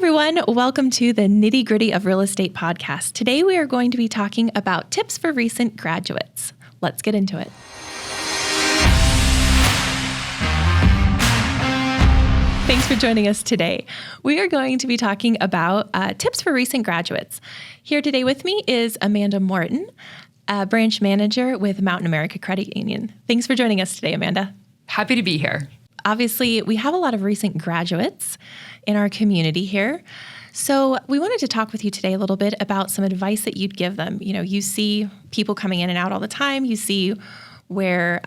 everyone. Welcome to the Nitty Gritty of Real Estate podcast. Today we are going to be talking about tips for recent graduates. Let's get into it. Thanks for joining us today. We are going to be talking about tips for recent graduates. Here today with me is Amanda Morton, a branch manager with Mountain America Credit Union. Thanks for joining us today, Amanda. Happy to be here. Obviously, we have a lot of recent graduates in our community here. So we wanted to talk with you today a little bit about some advice that you'd give them. You know, you see people coming in and out all the time. You see where,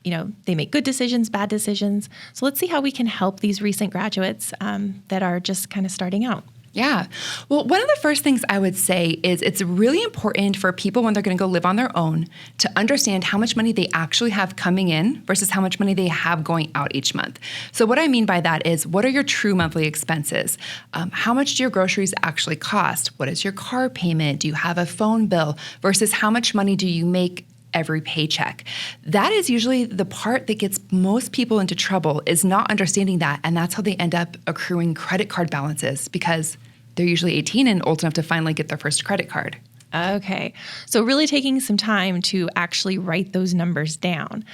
they make good decisions, bad decisions. So let's see how we can help these recent graduates that are just kind of starting out. Yeah. Well, one of the first things I would say is it's really important for people when they're going to go live on their own to understand how much money they actually have coming in versus how much money they have going out each month. So what I mean by that is, what are your true monthly expenses? How much do your groceries actually cost? What is your car payment? Do you have a phone bill? Versus how much money do you make every paycheck? That is usually the part that gets most people into trouble, is not understanding that. And that's how they end up accruing credit card balances, because they're usually 18 and old enough to finally get their first credit card. Okay. So really taking some time to actually write those numbers down,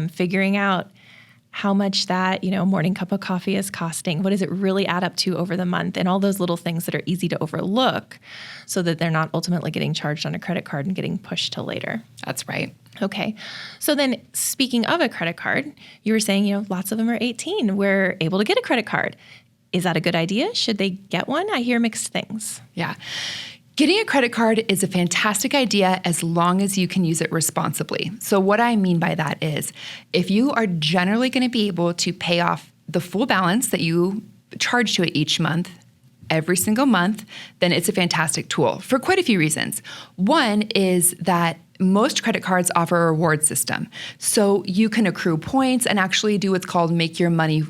figuring out how much that, morning cup of coffee is costing. What does it really add up to over the month? And all those little things that are easy to overlook so that they're not ultimately getting charged on a credit card and getting pushed till later. That's right. Okay. So then, speaking of a credit card, you were saying, lots of them are 18. We're able to get a credit card. Is that a good idea? Should they get one? I hear mixed things. Yeah. Getting a credit card is a fantastic idea as long as you can use it responsibly. So what I mean by that is, if you are generally going to be able to pay off the full balance that you charge to it each month, every single month, then it's a fantastic tool for quite a few reasons. One is that most credit cards offer a reward system. So you can accrue points and actually do what's called make your money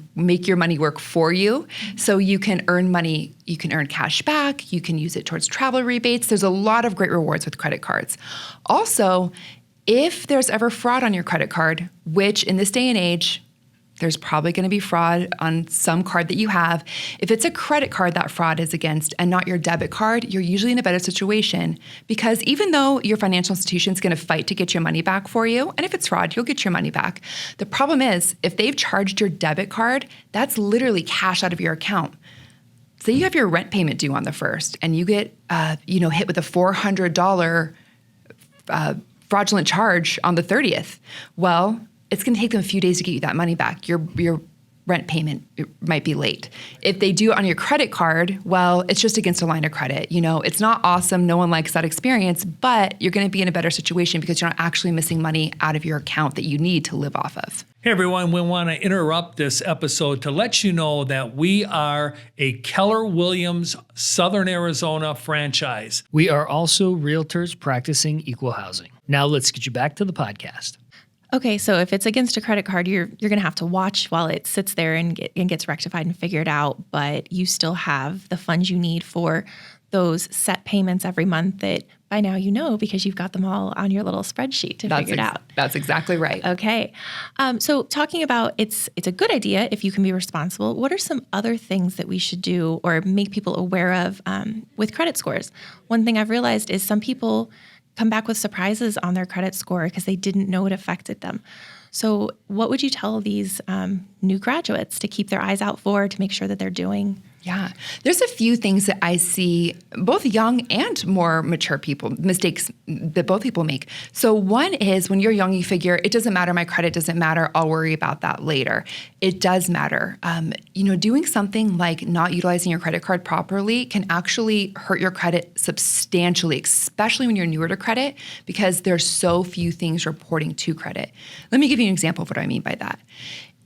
work for you. So you can earn money, you can earn cash back, you can use it towards travel rebates. There's a lot of great rewards with credit cards. Also, if there's ever fraud on your credit card, which in this day and age, there's probably going to be fraud on some card that you have. If it's a credit card that fraud is against and not your debit card, you're usually in a better situation, because even though your financial institution is going to fight to get your money back for you, and if it's fraud, you'll get your money back. The problem is, if they've charged your debit card, that's literally cash out of your account. Say you have your rent payment due on the 1st and you get hit with a $400 fraudulent charge on the 30th. Well, it's going to take them a few days to get you that money back. Your rent payment might be late. If they do it on your credit card, well, it's just against a line of credit. It's not awesome. No one likes that experience, but you're going to be in a better situation because you're not actually missing money out of your account that you need to live off of. Hey everyone, we want to interrupt this episode to let you know that we are a Keller Williams Southern Arizona franchise. We are also realtors practicing equal housing. Now let's get you back to the podcast. Okay, so if it's against a credit card, you're going to have to watch while it sits there and gets rectified and figured out, but you still have the funds you need for those set payments every month that by now you know, because you've got them all on your little spreadsheet to figure it out. That's exactly right. Okay. So talking about it's a good idea if you can be responsible. What are some other things that we should do or make people aware of with credit scores? One thing I've realized is some people come back with surprises on their credit score because they didn't know it affected them. So what would you tell these new graduates to keep their eyes out for, to make sure that they're doing? Yeah, there's a few things that I see, both young and more mature people, mistakes that both people make. So one is, when you're young, you figure, it doesn't matter, my credit doesn't matter, I'll worry about that later. It does matter. Doing something like not utilizing your credit card properly can actually hurt your credit substantially, especially when you're newer to credit, because there's so few things reporting to credit. Let me give you an example of what I mean by that.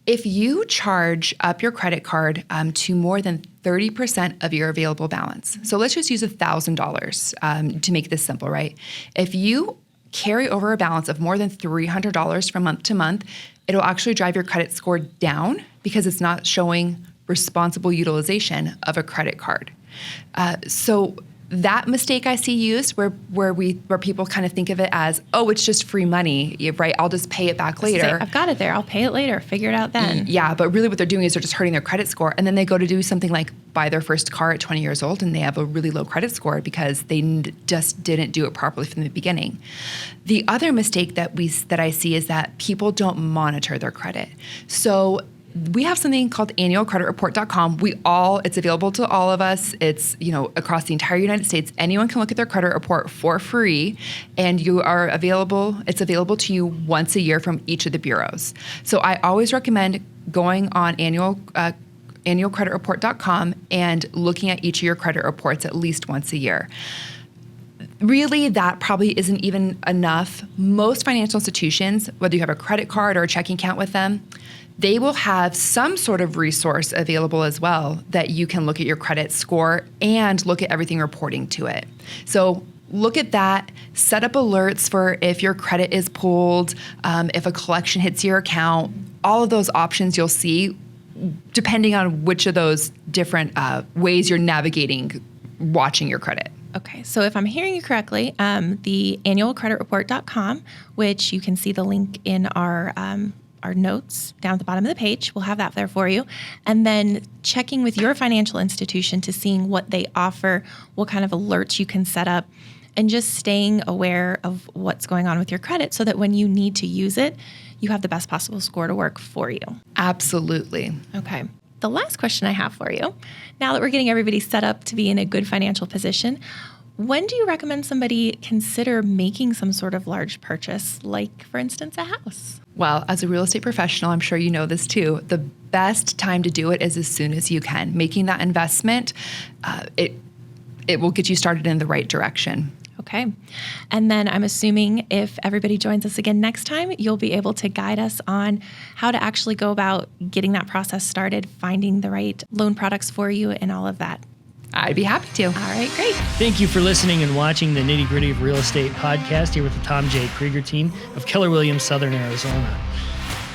If you charge up your credit card to more than 30% of your available balance, so let's just use $1,000 to make this simple, right? If you carry over a balance of more than $300 from month to month, it'll actually drive your credit score down because it's not showing responsible utilization of a credit card. So that mistake I see used where people kind of think of it as, oh, it's just free money, right? I'll just pay it back later. I've got it there. I'll pay it later. Figure it out then. Yeah, but really what they're doing is they're just hurting their credit score. And then they go to do something like buy their first car at 20 years old and they have a really low credit score because they just didn't do it properly from the beginning. The other mistake that I see is that people don't monitor their credit. So we have something called annualcreditreport.com. It's available to all of us. It's, across the entire United States. Anyone can look at their credit report for free, and it's available to you once a year from each of the bureaus. So I always recommend going on annualcreditreport.com and looking at each of your credit reports at least once a year. Really, that probably isn't even enough. Most financial institutions, whether you have a credit card or a checking account with them, they will have some sort of resource available as well that you can look at your credit score and look at everything reporting to it. So look at that, set up alerts for if your credit is pulled, if a collection hits your account, all of those options you'll see depending on which of those different ways you're navigating watching your credit. Okay, so if I'm hearing you correctly, the annualcreditreport.com, which you can see the link in our notes down at the bottom of the page. We'll have that there for you. And then checking with your financial institution to seeing what they offer, what kind of alerts you can set up, and just staying aware of what's going on with your credit so that when you need to use it, you have the best possible score to work for you. Absolutely. Okay. The last question I have for you, now that we're getting everybody set up to be in a good financial position, when do you recommend somebody consider making some sort of large purchase, like, for instance, a house? Well, as a real estate professional, I'm sure you know this too. The best time to do it is as soon as you can. Making that investment, it will get you started in the right direction. Okay. And then I'm assuming if everybody joins us again next time, you'll be able to guide us on how to actually go about getting that process started, finding the right loan products for you, and all of that. I'd be happy to. All right, great. Thank you for listening and watching the Nitty Gritty of Real Estate podcast here with the Tom J. Krieger team of Keller Williams, Southern Arizona.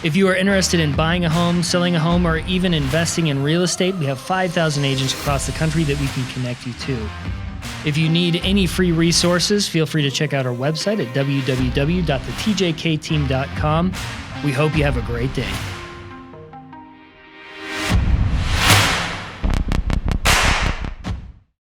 If you are interested in buying a home, selling a home, or even investing in real estate, we have 5,000 agents across the country that we can connect you to. If you need any free resources, feel free to check out our website at www.thetjkteam.com. We hope you have a great day.